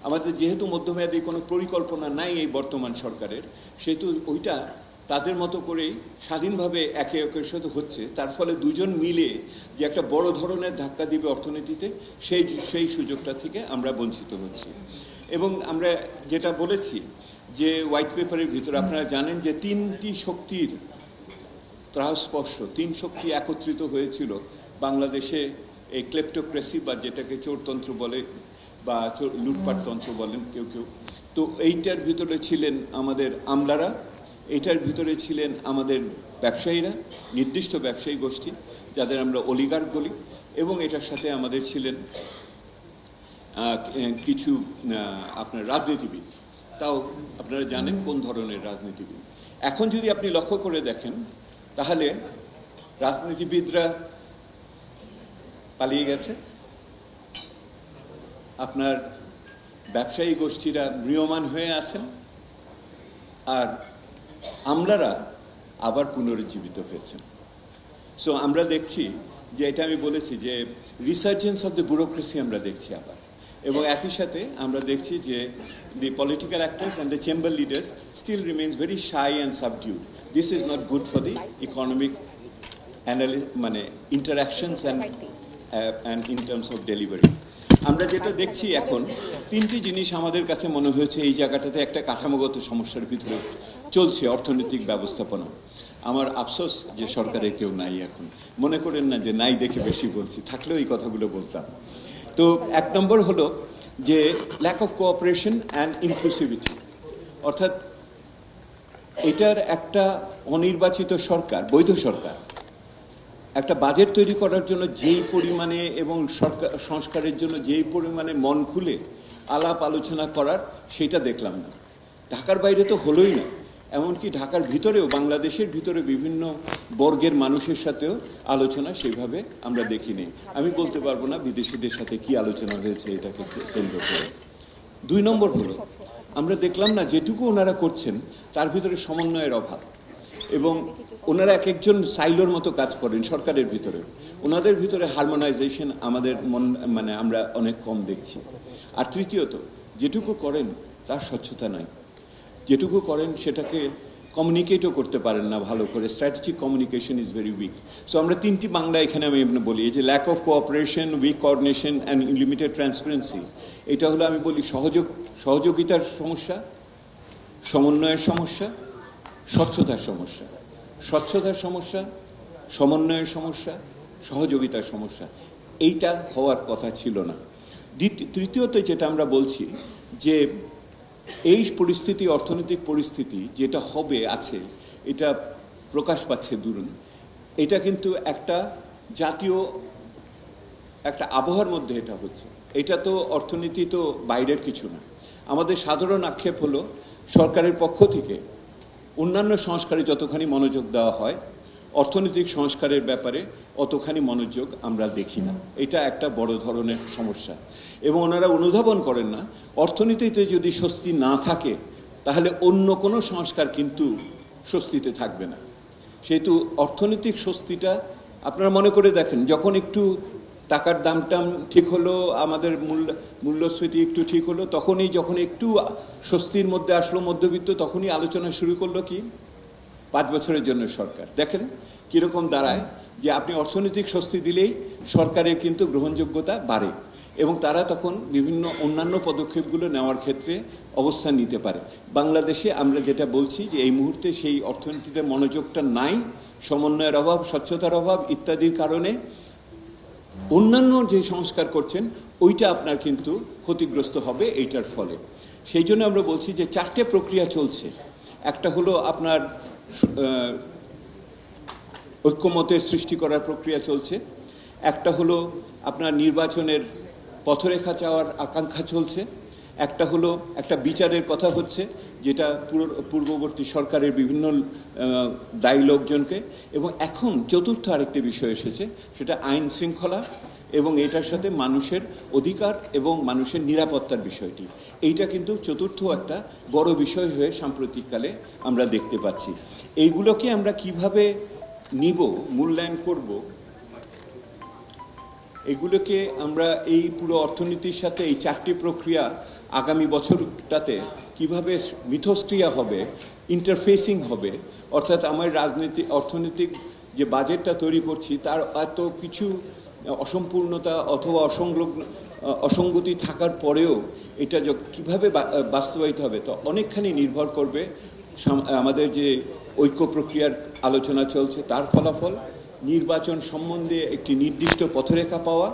আমাদের যেহেতু মধ্যমেয়াদী কোনো পরিকল্পনা নাই এই বর্তমান সরকারের, সেহেতু ওইটা তাদের মতো করেই স্বাধীনভাবে একে একের সাথে হচ্ছে। তার ফলে দুজন মিলে যে একটা বড় ধরনের ধাক্কা দিবে অর্থনীতিতে, সেই সুযোগটা থেকে আমরা বঞ্চিত হচ্ছি। এবং আমরা যেটা বলেছি যে হোয়াইট পেপারের ভিতরে আপনারা জানেন যে তিনটি শক্তির ত্রাসস্পর্শ, তিন শক্তি একত্রিত হয়েছিল বাংলাদেশে, এই ক্লেপ্টোক্রেসি বা যেটাকে চোরতন্ত্র বলে বা লুটপাটতন্ত্র বলেন কেউ কেউ। তো এইটার ভিতরে ছিলেন আমাদের আমলারা, এইটার ভিতরে ছিলেন আমাদের ব্যবসায়ীরা, নির্দিষ্ট ব্যবসায়ী গোষ্ঠী যাদের আমরা অলিগার্ক বলি, এবং এটার সাথে আমাদের ছিলেন কিছু আপনার রাজনীতিবিদ। তাও আপনারা জানেন কোন ধরনের রাজনীতিবিদ। এখন যদি আপনি লক্ষ্য করে দেখেন তাহলে রাজনীতিবিদরা পালিয়ে গেছে, আপনার ব্যবসায়ী গোষ্ঠীরা ম্রিয়মাণ হয়ে আছেন, আর আমলারা আবার পুনরুজ্জীবিত হয়েছেন। সো আমরা দেখছি যে এটা আমি বলেছি যে রিসার্জেন্স অফ দ্য ব্যুরোক্রেসি আমরা দেখছি আবার, এবং একই সাথে আমরা দেখছি যে the political actors and the chamber leaders still remains very shy and subdued. This is not good for the economic মানে interactions and in terms of delivery. আমরা যেটা দেখছি এখন, তিনটি জিনিস আমাদের কাছে মনে হয়েছে এই জায়গাটাতে একটা কাঠামোগত সমস্যার ভিতরে চলছে অর্থনৈতিক ব্যবস্থাপনা। আমার আফসোস যে সরকারের কেউ নাই এখন। মনে করেন না যে নাই দেখে বেশি বলছি, থাকলেও এই কথাগুলো বলতাম। তো এক নম্বর হলো যে lack of cooperation and inclusivity, অর্থাৎ এটার একটা অনির্বাচিত সরকার, বৈধ সরকার, একটা বাজেট তৈরি করার জন্য যেই পরিমাণে এবং সরকার সংস্কারের জন্য যেই পরিমাণে মন খুলে আলাপ আলোচনা করার, সেটা দেখলাম না। ঢাকার বাইরে তো হলোই না, এমনকি ঢাকার ভিতরেও, বাংলাদেশের ভিতরে বিভিন্ন বর্গের মানুষের সাথেও আলোচনা সেভাবে আমরা দেখিনি। আমি বলতে পারবো না বিদেশিদের সাথে কি আলোচনা হয়েছে এটাকে কেন্দ্র করে। দুই নম্বর হলো আমরা দেখলাম না যেটুকু ওনারা করছেন তার ভিতরে সমন্বয়ের অভাব, এবং ওনারা এক একজন সাইলোর মতো কাজ করেন সরকারের ভিতরে। ওনাদের ভিতরে হারমোনাইজেশন আমাদের মানে আমরা অনেক কম দেখছি। আর তৃতীয়ত, যেটুকু করেন তার স্বচ্ছতা নাই। যেটুকু করেন সেটাকে কমিউনিকেটও করতে পারেন না ভালো করে। Strategic communication is very weak. So আমরা তিনটি বাংলা এখানে আমি বলি, এই যে lack of cooperation, weak coordination and limited transparency, এটা হলো আমি বলি সহযোগিতার সমস্যা, সমন্বয়ের সমস্যা, স্বচ্ছতার সমস্যা। স্বচ্ছতার সমস্যা, সমন্বয়ের সমস্যা, সহযোগিতার সমস্যা, এইটা হওয়ার কথা ছিল না। তৃতীয়ত যেটা আমরা বলছি যে এই পরিস্থিতি, অর্থনৈতিক পরিস্থিতি যেটা হবে আছে, এটা প্রকাশ পাচ্ছে দরুন, এটা কিন্তু একটা জাতীয় একটা আবহাওয়ার মধ্যে এটা হচ্ছে। এটা তো অর্থনীতি তো বাইরের কিছু না। আমাদের সাধারণ আক্ষেপ হলো সরকারের পক্ষ থেকে অন্যান্য সংস্কারে যতখানি মনোযোগ দেওয়া হয়, অর্থনৈতিক সংস্কারের ব্যাপারে অতখানি মনোযোগ আমরা দেখি না। এটা একটা বড় ধরনের সমস্যা। এবং ওনারা অনুধাবন করেন না, অর্থনীতিতে যদি স্বস্তি না থাকে তাহলে অন্য কোনো সংস্কার কিন্তু স্বস্তিতে থাকবে না। সেহেতু অর্থনৈতিক স্বস্তিটা আপনারা মনে করে দেখেন, যখন একটু টাকার দাম ঠিক হলো, আমাদের মূল্যস্ফীতি একটু ঠিক হলো, তখনই যখন একটু স্বস্তির মধ্যে আসলো মধ্যবিত্ত, তখনই আলোচনা শুরু করলো কি 5 বছরের জন্য সরকার। দেখেন কীরকম দাঁড়ায় যে আপনি অর্থনৈতিক স্বস্তি দিলেই সরকারের কিন্তু গ্রহণযোগ্যতা বাড়ে, এবং তারা তখন বিভিন্ন অন্যান্য পদক্ষেপগুলো নেওয়ার ক্ষেত্রে অবস্থান নিতে পারে। বাংলাদেশে আমরা যেটা বলছি যে এই মুহূর্তে সেই অর্থনীতিতে মনোযোগটা নাই, সমন্বয়ের অভাব, স্বচ্ছতার অভাব ইত্যাদির কারণে অন্যান্য যে সংস্কার করছেন ওইটা আপনার কিন্তু ক্ষতিগ্রস্ত হবে এইটার ফলে। সেই জন্য আমরা বলছি যে 4টে প্রক্রিয়া চলছে। একটা হলো আপনার ঐক্যমতের সৃষ্টি করার প্রক্রিয়া চলছে, একটা হলো আপনার নির্বাচনের পথরেখা চাওয়ার আকাঙ্ক্ষা চলছে, একটা হলো একটা বিচারের কথা হচ্ছে যেটা পূর্ববর্তী সরকারের বিভিন্ন দায়ী লোকজনকে, এবং এখন চতুর্থ আরেকটি বিষয় এসেছে, সেটা আইন শৃঙ্খলা এবং এটার সাথে মানুষের অধিকার এবং মানুষের নিরাপত্তার বিষয়টি। এইটা কিন্তু চতুর্থ একটা বড় বিষয় হয়ে সাম্প্রতিককালে আমরা দেখতে পাচ্ছি। এইগুলোকে আমরা কিভাবে নিব, মূল্যায়ন করব, এগুলোকে আমরা এই পুরো অর্থনীতির সাথে এই 4টি প্রক্রিয়া আগামী বছরটাতে কিভাবে মিথস্ক্রিয়া হবে, ইন্টারফেসিং হবে, অর্থাৎ আমার অর্থনৈতিক যে বাজেটটা তৈরি করছি তার এত কিছু অসম্পূর্ণতা অথবা অসঙ্গতি থাকার পরেও এটা কিভাবে বাস্তবায়িত হবে তো অনেকখানি নির্ভর করবে আমাদের যে ঐক্য প্রক্রিয়ার আলোচনা চলছে তার ফলাফল, নির্বাচন সম্বন্ধে একটি নির্দিষ্ট পথরেখা পাওয়া।